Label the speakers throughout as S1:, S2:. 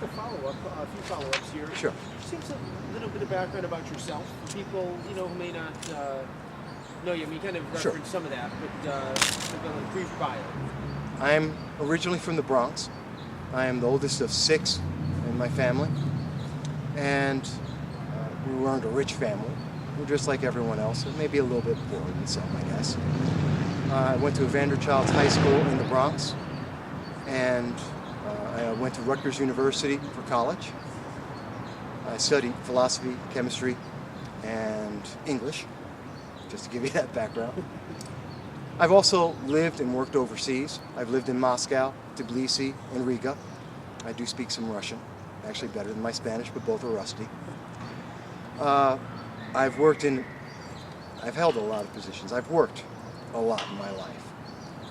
S1: just a follow-up, a few follow-ups here.
S2: Sure.
S1: Just a little bit of background about yourself for people who may not know you. I mean, you kind of referenced some of that, but a brief bio.
S2: I am originally from the Bronx. I am the oldest of 6 in my family, and we weren't a rich family. We're just like everyone else, maybe a little bit poor in some, I guess. I went to Vanderchild's High School in the Bronx, and I went to Rutgers University for college. I studied philosophy, chemistry, and English, just to give you that background. I've also lived and worked overseas. I've lived in Moscow, Tbilisi, and Riga. I do speak some Russian, actually better than my Spanish, but both are rusty. I've held a lot of positions. I've worked a lot in my life.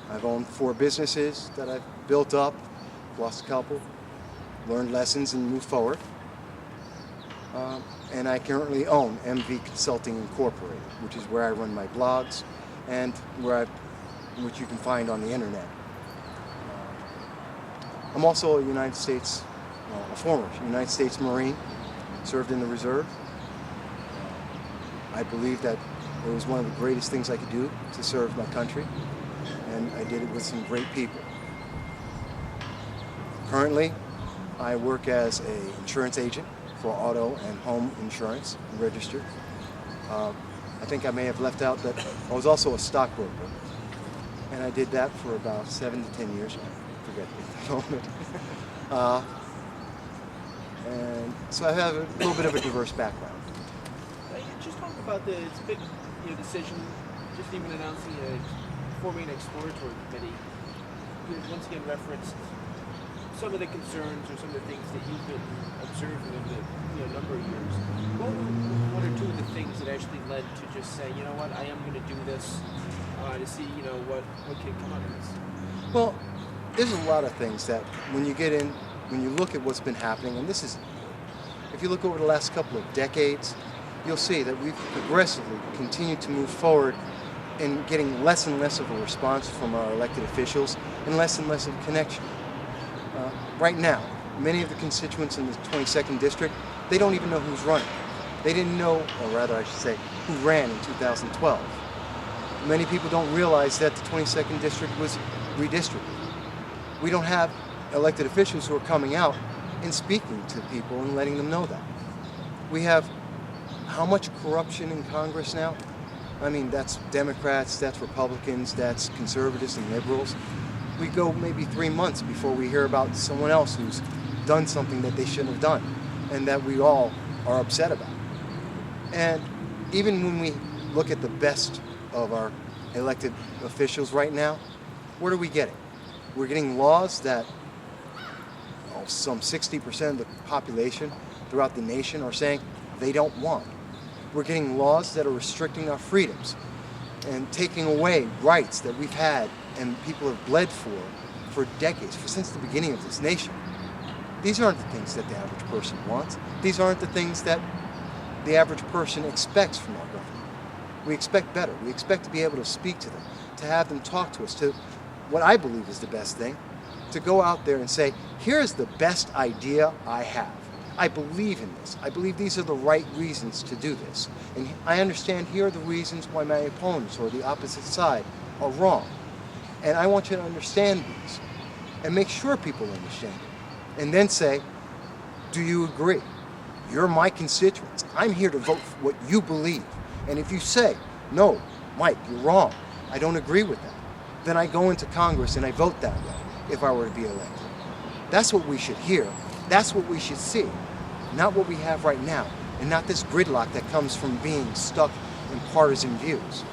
S2: I've owned 4 businesses that I've built up, lost a couple, learned lessons and moved forward. And I currently own MV Consulting Incorporated, which is where I run my blogs and which you can find on the internet. I'm also a former United States Marine, served in the Reserve. I believe that it was one of the greatest things I could do to serve my country, and I did it with some great people. Currently, I work as an insurance agent for auto and home insurance, registered. I think I may have left out that I was also a stockbroker, and I did that for about 7 to 10 years. I forget at the moment. And so I have a little bit of a diverse background.
S1: Just talk about it's a big decision, just even announcing forming an exploratory committee. You once again referenced some of the concerns or some of the things that you've been observing over the number of years. What were 1 or 2 of the things that actually led to just saying, you know what, I am going to do this to see what can come out of this?
S2: Well, there's a lot of things that when you look at what's been happening, and this is, if you look over the last couple of decades, you'll see that we've progressively continued to move forward in getting less and less of a response from our elected officials and less of a connection. Right now, many of the constituents in the 22nd District, they don't even know who's running. They didn't know, or rather I should say, who ran in 2012. Many people don't realize that the 22nd District was redistricted. We don't have elected officials who are coming out and speaking to people and letting them know that. We have how much corruption in Congress now? I mean, that's Democrats, that's Republicans, that's conservatives and liberals. We go maybe 3 months before we hear about someone else who's done something that they shouldn't have done and that we all are upset about. And even when we look at the best of our elected officials right now, what are we getting? We're getting laws that some 60% of the population throughout the nation are saying they don't want. We're getting laws that are restricting our freedoms and taking away rights that we've had and people have bled for decades, since the beginning of this nation. These aren't the things that the average person wants. These aren't the things that the average person expects from our government. We expect better. We expect to be able to speak to them, to have them talk to us, to what I believe is the best thing, to go out there and say, here's the best idea I have. I believe in this. I believe these are the right reasons to do this. And I understand here are the reasons why my opponents or the opposite side are wrong. And I want you to understand these and make sure people understand it. And then say, do you agree? You're my constituents. I'm here to vote for what you believe. And if you say, no, Mike, you're wrong, I don't agree with that, then I go into Congress and I vote that way if I were to be elected. That's what we should hear. That's what we should see. Not what we have right now, and not this gridlock that comes from being stuck in partisan views.